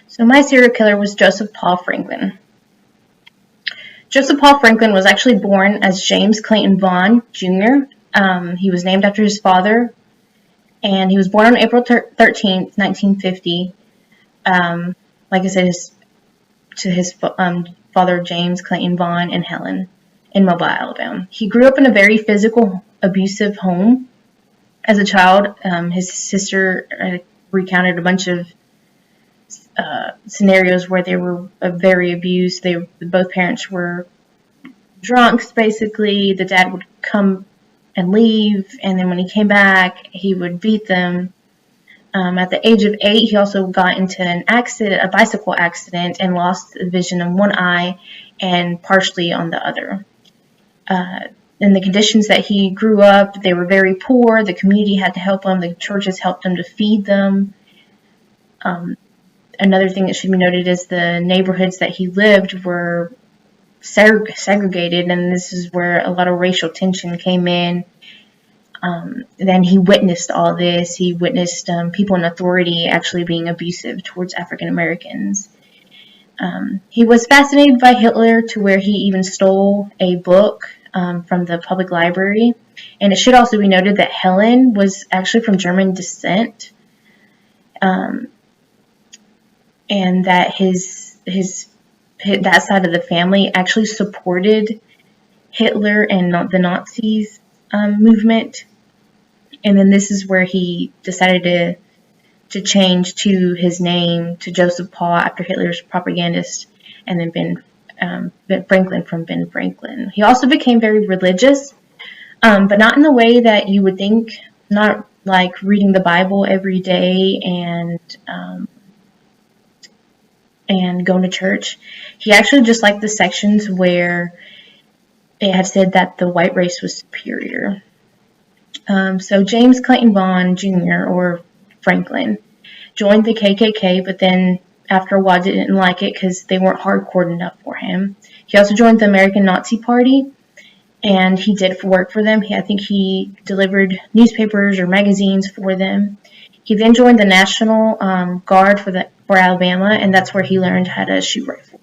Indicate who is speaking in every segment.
Speaker 1: So my serial killer was Joseph Paul Franklin. Joseph Paul Franklin was actually born as James Clayton Vaughn, Jr. He was named after his father, and he was born on April 13th, 1950. Like I said, to his father, James Clayton Vaughn, and Helen in Mobile, Alabama. He grew up in a very physical, abusive home. As a child, his sister recounted a bunch of scenarios where they were very abused. Both parents were drunks, basically. The dad would come and leave, and then when he came back, he would beat them. At the age of 8, he also got into a bicycle accident, and lost the vision in one eye and partially on the other. In the conditions that he grew up, they were very poor. The community had to help him. The churches helped him to feed them. Another thing that should be noted is the neighborhoods that he lived were segregated, and this is where a lot of racial tension came in. Then he witnessed all this. He witnessed people in authority actually being abusive towards African Americans. He was fascinated by Hitler to where he even stole a book from the public library. And it should also be noted that Helen was actually from German descent. And that that side of the family actually supported Hitler and not the Nazis movement. And then this is where he decided to change to his name to Joseph Paul after Hitler's propagandist, and then Ben Franklin from Ben Franklin. He also became very religious, but not in the way that you would think, not like reading the Bible every day and going to church. He actually just liked the sections where it had said that the white race was superior. So James Clayton Vaughn Jr., or Franklin, joined the KKK, but then after a while didn't like it because they weren't hardcore enough for him. He also joined the American Nazi Party, and he did work for them. I think he delivered newspapers or magazines for them. He then joined the National Guard for Alabama, and that's where he learned how to shoot rifles.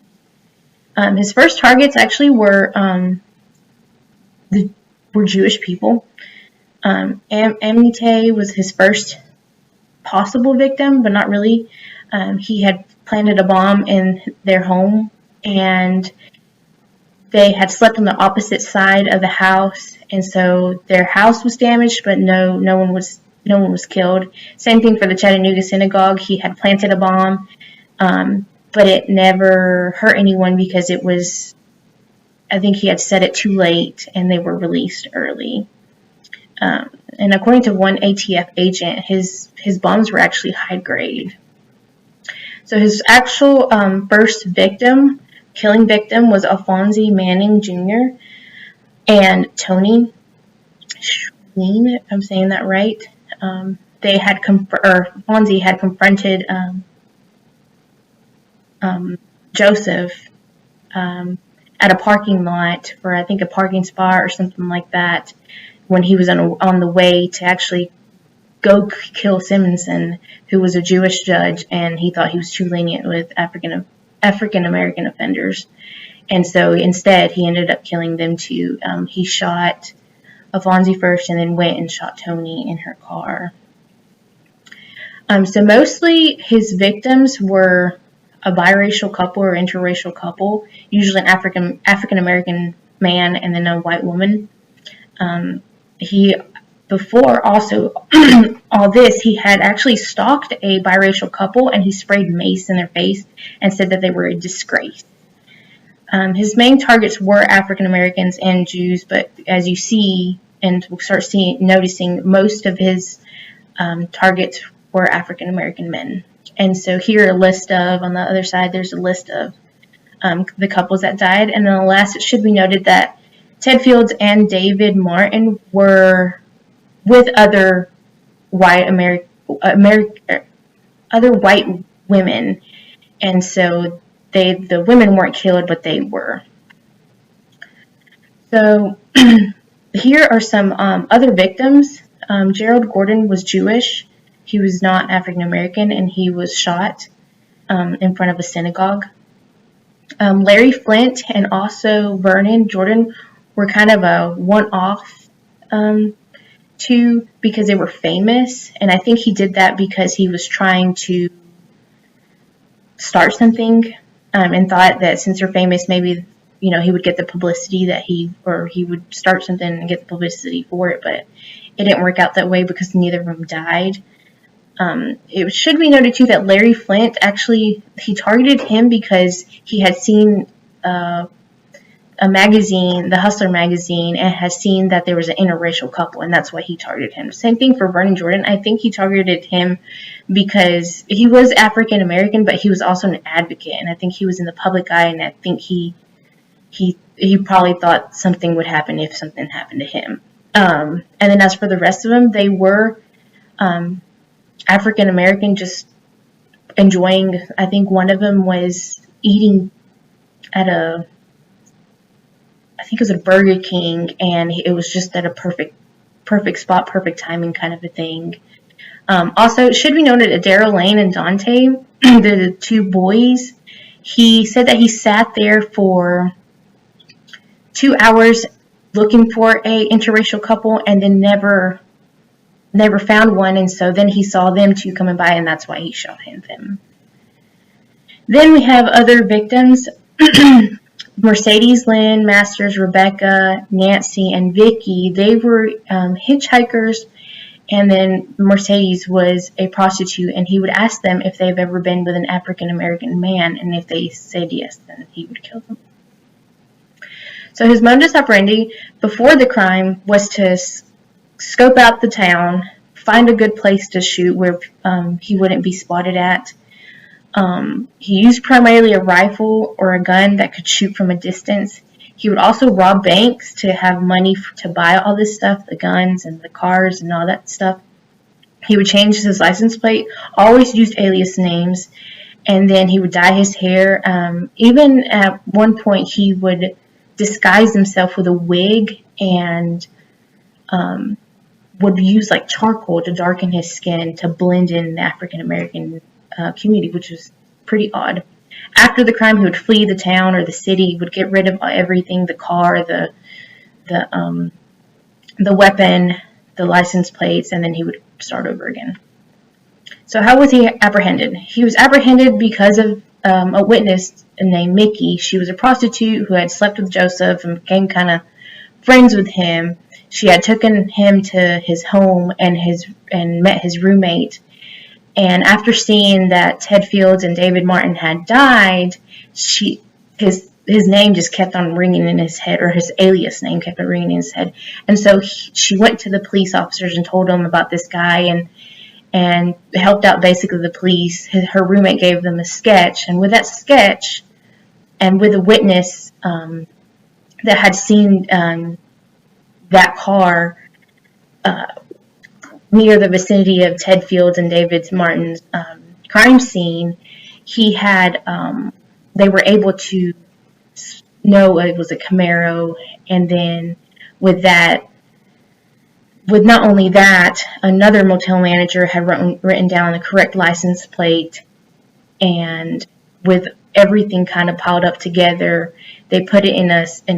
Speaker 1: His first targets actually were Jewish people. Amite was his first possible victim, but not really. He had planted a bomb in their home, and they had slept on the opposite side of the house, and so their house was damaged, but no one was killed. Same thing for the Chattanooga synagogue. He had planted a bomb, but it never hurt anyone because I think he had set it too late, and they were released early. And according to one ATF agent, his bombs were actually high grade. So his actual first killing victim was Alphonse Manning Jr. and Tony Schwein, if I'm saying that right. Alphonse had confronted Joseph at a parking lot, or I think a parking spot or something like that, when he was on the way to actually go kill Simonson, who was a Jewish judge, and he thought he was too lenient with African American offenders. And so instead, he ended up killing them too. He shot Alphonse first and then went and shot Tony in her car. So mostly his victims were a biracial couple or interracial couple, usually an African American man and then a white woman. Before also all this, he had actually stalked a biracial couple, and he sprayed mace in their face and said that they were a disgrace. His main targets were African Americans and Jews, but as you see and we'll start noticing, most of his targets were African American men. And so here on the other side, there's a list of the couples that died. And then the last, it should be noted that Ted Fields and David Martin were with other white women, and so the women weren't killed, but they were. So here are some other victims. Gerald Gordon was Jewish. He was not African American, and he was shot. in front of a synagogue. Larry Flynt and also Vernon Jordan were kind of a one-off too, because they were famous, and I think he did that because he was trying to start something, and thought that since they're famous, maybe he would get the publicity that he would start something and get the publicity for it, but it didn't work out that way because neither of them died. It should be noted too that Larry Flynt, actually, he targeted him because he had seen a magazine, the Hustler magazine, and has seen that there was an interracial couple, and that's why he targeted him. Same thing for Vernon Jordan. I think he targeted him because he was African American, but he was also an advocate, and I think he was in the public eye, and I think he probably thought something would happen if something happened to him. And then as for the rest of them, they were African American, just enjoying. I think one of them was eating at I think it was a Burger King, and it was just at a perfect spot, perfect timing kind of a thing. Also, it should be noted that Daryl Lane and Dante, the two boys, he said that he sat there for 2 hours looking for a interracial couple and then never found one, and so then he saw them two coming by, and that's why he shot them. Then we have other victims. Mercedes Lynn, Masters, Rebecca, Nancy, and Vicky. They were hitchhikers, and then Mercedes was a prostitute, and he would ask them if they've ever been with an African American man, and if they said yes, then he would kill them. So his modus operandi before the crime was to scope out the town, find a good place to shoot where he wouldn't be spotted at. He used primarily a rifle or a gun that could shoot from a distance. He would also rob banks to have money to buy all this stuff, the guns and the cars and all that stuff. He would change his license plate, always used alias names, and then he would dye his hair. Even at one point, he would disguise himself with a wig and would use like charcoal to darken his skin to blend in the African American community, which was pretty odd. After the crime, he would flee the town or the city, would get rid of everything, the car, the weapon, the license plates, and then he would start over again. So how was he apprehended? He was apprehended because of a witness named Mickey. She was a prostitute who had slept with Joseph and became kind of friends with him. She had taken him to his home and met his roommate. And after seeing that Ted Fields and David Martin had died, his name just kept on ringing in his head, or his alias name kept on ringing in his head. And so she went to the police officers and told them about this guy and helped out basically the police. Her roommate gave them a sketch, and with that sketch and with a witness that had seen that car near the vicinity of Ted Fields and David Martin's crime scene, they were able to know it was a Camaro, and then with not only that, another motel manager had written down the correct license plate, and with everything kind of piled up together, they put it in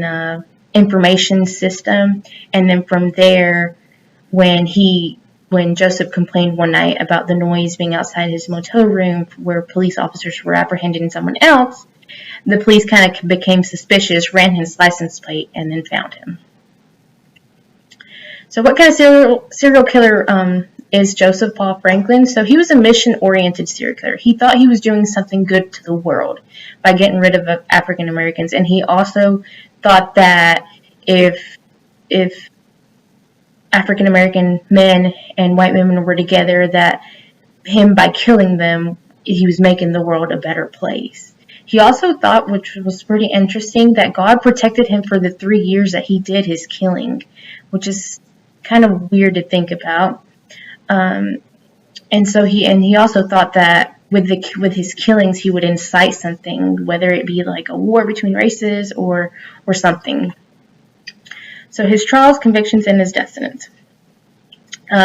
Speaker 1: a information system, and then from there, when Joseph complained one night about the noise being outside his motel room where police officers were apprehending someone else, the police kind of became suspicious, ran his license plate, and then found him. So what kind of serial killer is Joseph Paul Franklin? So he was a mission-oriented serial killer. He thought he was doing something good to the world by getting rid of African Americans, and he also thought that if African American men and white women were together, that him, by killing them, he was making the world a better place. He also thought, which was pretty interesting, that God protected him for the 3 years that he did his killing, which is kind of weird to think about. And he also thought that with his killings, he would incite something, whether it be like a war between races or something. So his trials, convictions, and his death sentence.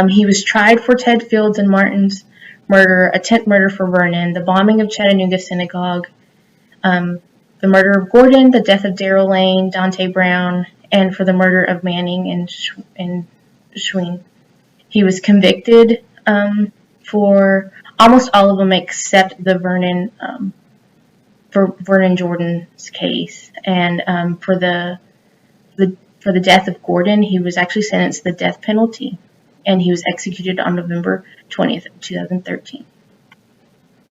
Speaker 1: He was tried for Ted Fields and Martin's murder, attempt murder for Vernon, the bombing of Chattanooga Synagogue, the murder of Gordon, the death of Daryl Lane, Dante Brown, and for the murder of Manning and Schween. He was convicted for almost all of them except the for Vernon Jordan's case, and for the death of Gordon, he was actually sentenced to the death penalty, and he was executed on November 20th, 2013.